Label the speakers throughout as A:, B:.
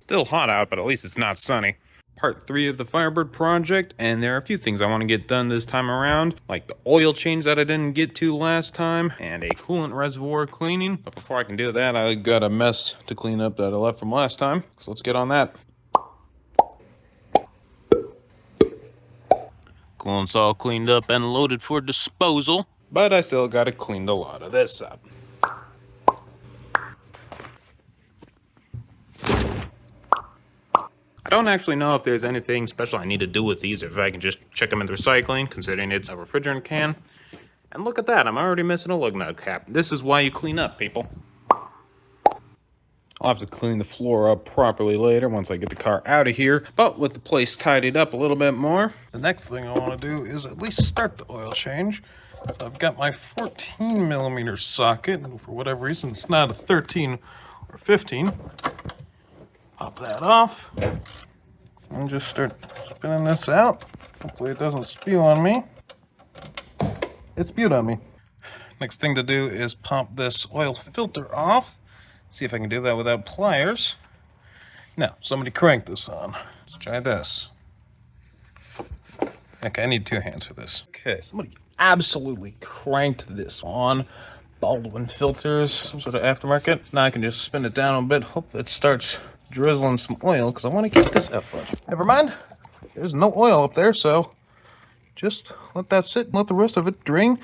A: Still hot out, but at least it's not sunny. Part 3 of the Firebird project, and there are a few things I want to get done this time around, like the oil change that I didn't get to last time, and a coolant reservoir cleaning. But before I can do that, I got a mess to clean up that I left from last time, so let's get on that. Coolant's all cleaned up and loaded for disposal, but I still gotta clean a lot of this up. I don't actually know if there's anything special I need to do with these, or if I can just check them in the recycling, considering it's a refrigerant can. And look at that, I'm already missing a lug nut cap. This is why you clean up, people. I'll have to clean the floor up properly later once I get the car out of here. But with the place tidied up a little bit more, the next thing I want to do is at least start the oil change. So I've got my 14mm socket, and for whatever reason it's not a 13 or 15. Pop that off and just start spinning this out. Hopefully it doesn't spew on me. It spewed on me. Next thing to do is pump this oil filter off. See if I can do that without pliers. Now, somebody crank this on. Let's try this. Okay, I need 2 hands for this. Okay, somebody absolutely cranked this on. Baldwin filters, some sort of aftermarket. Now I can just spin it down a bit. Hope it starts drizzling some oil, because I want to keep this up. Never mind. There's no oil up there, so just let that sit and let the rest of it drain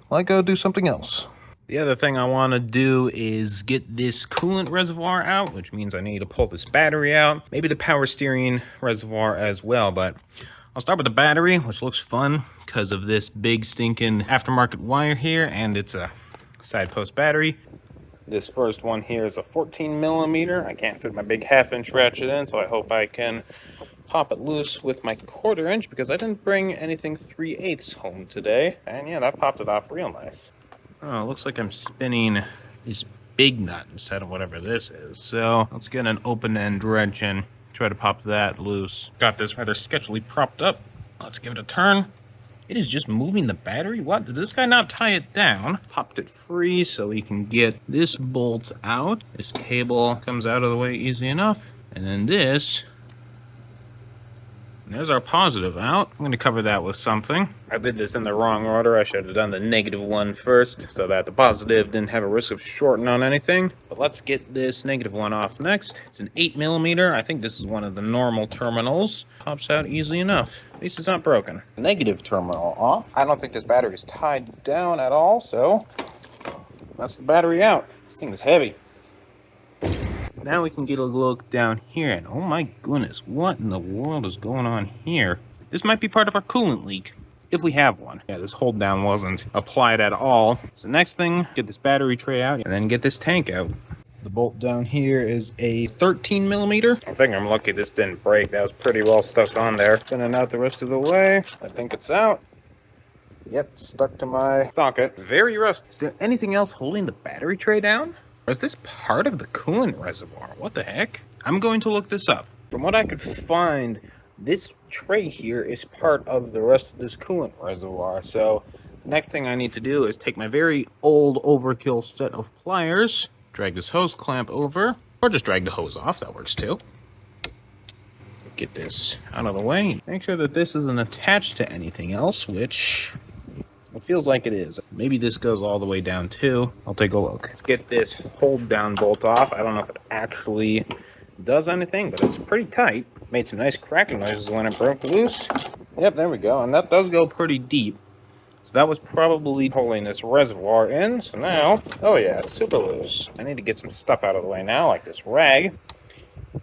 A: while I go do something else. The other thing I want to do is get this coolant reservoir out, which means I need to pull this battery out. Maybe the power steering reservoir as well, but I'll start with the battery, which looks fun because of this big stinking aftermarket wire here, and it's a side post battery. This first one here is a 14mm. I can't fit my big 1/2-inch ratchet in, so I hope I can pop it loose with my 1/4 inch, because I didn't bring anything 3/8 home today. And yeah, that popped it off real nice. Oh, it looks like I'm spinning this big nut instead of whatever this is. So let's get an open end wrench and try to pop that loose. Got this rather sketchily propped up. Let's give it a turn. It is just moving the battery? What? Did this guy not tie it down? Popped it free so we can get this bolt out. This cable comes out of the way easy enough. And then this. And there's our positive out. I'm going to cover that with something. I did this in the wrong order. I should have done the -1 first so that the positive didn't have a risk of shorting on anything. But let's get this -1 off next. It's an 8mm. I think this is one of the normal terminals. Pops out easily enough. At least it's not broken. Negative terminal off. I don't think this battery is tied down at all, so that's the battery out. This thing is heavy. Now we can get a look down here, and oh my goodness, what in the world is going on here? This might be part of our coolant leak, if we have one. Yeah, this hold down wasn't applied at all. So next thing, get this battery tray out, and then get this tank out. The bolt down here is a 13mm. I think I'm lucky this didn't break. That was pretty well stuck on there. Spinning out the rest of the way. I think it's out. Yep, stuck to my socket. Very rusty. Is there anything else holding the battery tray down? Or is this part of the coolant reservoir? What the heck? I'm going to look this up. From what I could find, this tray here is part of the rest of this coolant reservoir. So the next thing I need to do is take my very old overkill set of pliers, drag this hose clamp over, or just drag the hose off. That works too. Get this out of the way. Make sure that this isn't attached to anything else, which it feels like it is. Maybe this goes all the way down too. I'll take a look. Let's get this hold down bolt off. I don't know if it actually does anything, but it's pretty tight. Made some nice cracking noises when it broke loose. Yep, there we go. And that does go pretty deep. So that was probably holding this reservoir in. So now, oh yeah, it's super loose. I need to get some stuff out of the way now, like this rag.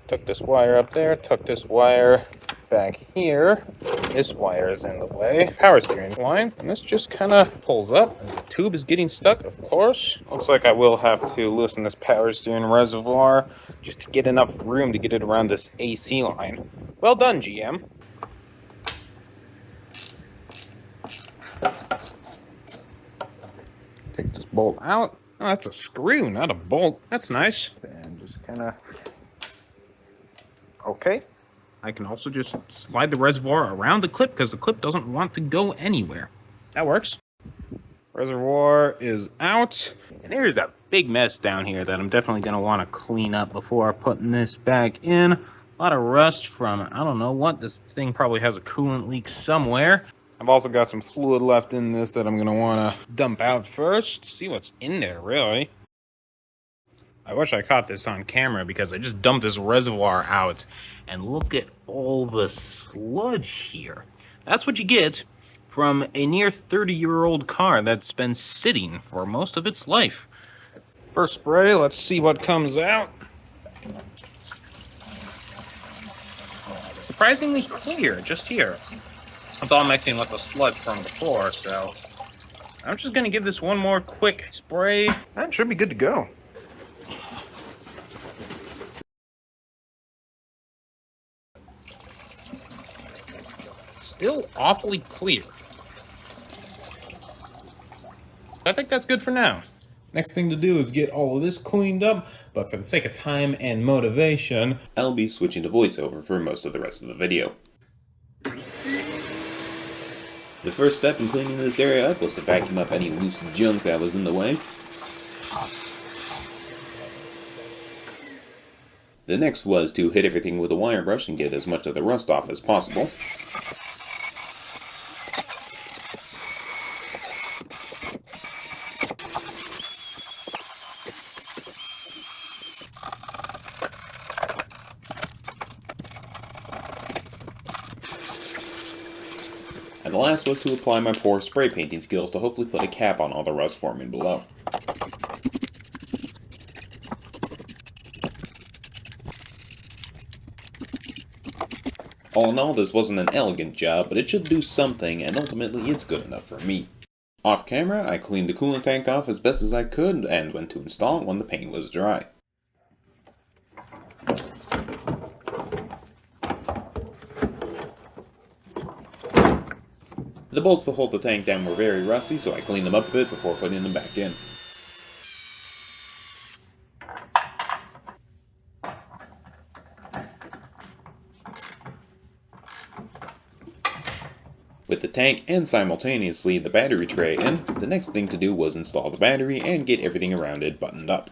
A: Tuck this wire up there, tuck this wire back here. This wire is in the way. Power steering line. And this just kind of pulls up. And the tube is getting stuck, of course. Looks like I will have to loosen this power steering reservoir just to get enough room to get it around this AC line. Well done, GM. Take this bolt out. Oh, that's a screw, not a bolt. That's nice. And just kind of... Okay. I can also just slide the reservoir around the clip because the clip doesn't want to go anywhere. That works. Reservoir is out. And there's a big mess down here that I'm definitely going to want to clean up before putting this back in. A lot of rust from, I don't know what, this thing probably has a coolant leak somewhere. I've also got some fluid left in this that I'm going to want to dump out first. See what's in there, really. I wish I caught this on camera because I just dumped this reservoir out. And look at all the sludge here. That's what you get from a near 30-year-old car that's been sitting for most of its life. First spray, let's see what comes out. Surprisingly clear, just here. It's all mixing with the sludge from before, so I'm just gonna give this one more quick spray. That should be good to go. Still awfully clear. I think that's good for now. Next thing to do is get all of this cleaned up, but for the sake of time and motivation,
B: I'll be switching to voiceover for most of the rest of the video. The first step in cleaning this area up was to vacuum up any loose junk that was in the way. The next was to hit everything with a wire brush and get as much of the rust off as possible. And the last was to apply my poor spray painting skills to hopefully put a cap on all the rust forming below. All in all, this wasn't an elegant job, but it should do something, and ultimately it's good enough for me. Off camera, I cleaned the coolant tank off as best as I could and went to install it when the paint was dry. The bolts to hold the tank down were very rusty, so I cleaned them up a bit before putting them back in. With the tank and simultaneously the battery tray in, the next thing to do was install the battery and get everything around it buttoned up.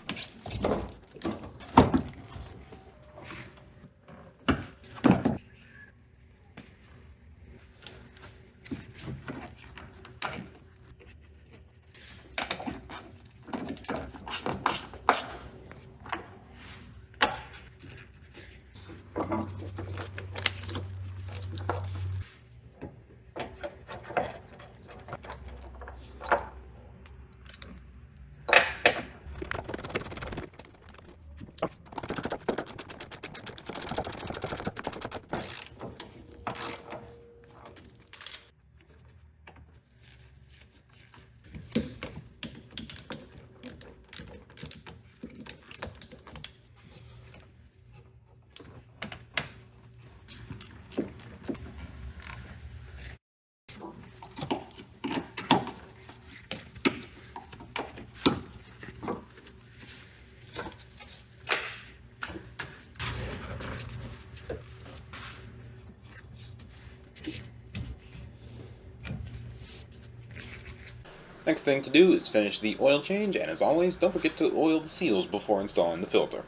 B: Next thing to do is finish the oil change, and as always, don't forget to oil the seals before installing the filter.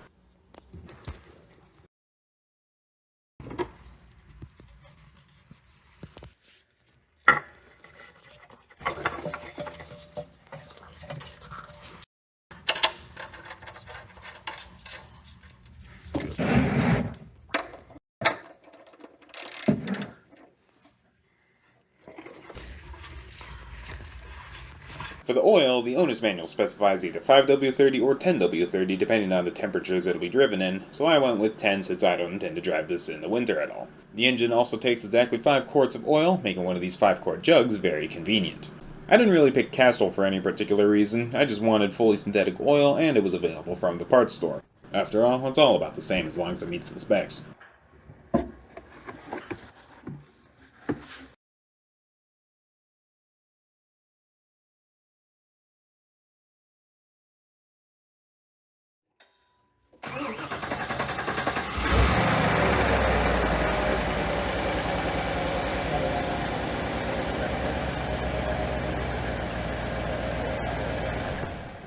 B: For the oil, the owner's manual specifies either 5W30 or 10W30 depending on the temperatures it'll be driven in, so I went with 10 since I don't intend to drive this in the winter at all. The engine also takes exactly 5 quarts of oil, making one of these 5-quart jugs very convenient. I didn't really pick Castrol for any particular reason, I just wanted fully synthetic oil and it was available from the parts store. After all, it's all about the same as long as it meets the specs.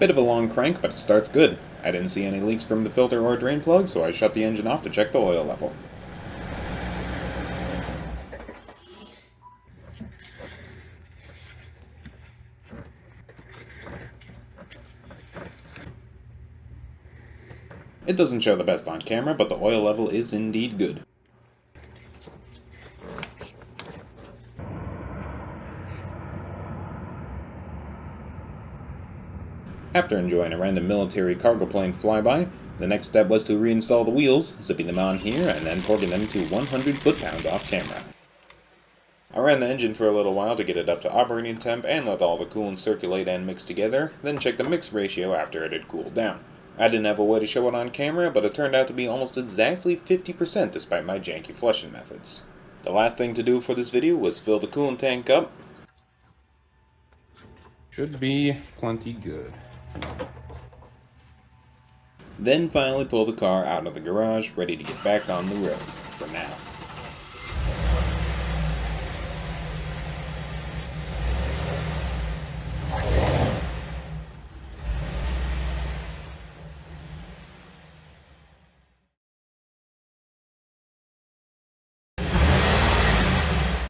B: Bit of a long crank, but it starts good. I didn't see any leaks from the filter or drain plug, so I shut the engine off to check the oil level. It doesn't show the best on camera, but the oil level is indeed good. After enjoying a random military cargo plane flyby, the next step was to reinstall the wheels, zipping them on here and then torquing them to 100 foot-pounds off camera. I ran the engine for a little while to get it up to operating temp and let all the coolant circulate and mix together, then checked the mix ratio after it had cooled down. I didn't have a way to show it on camera, but it turned out to be almost exactly 50% despite my janky flushing methods. The last thing to do for this video was fill the coolant tank up.
A: Should be plenty good.
B: Then finally pull the car out of the garage, ready to get back on the road, for now.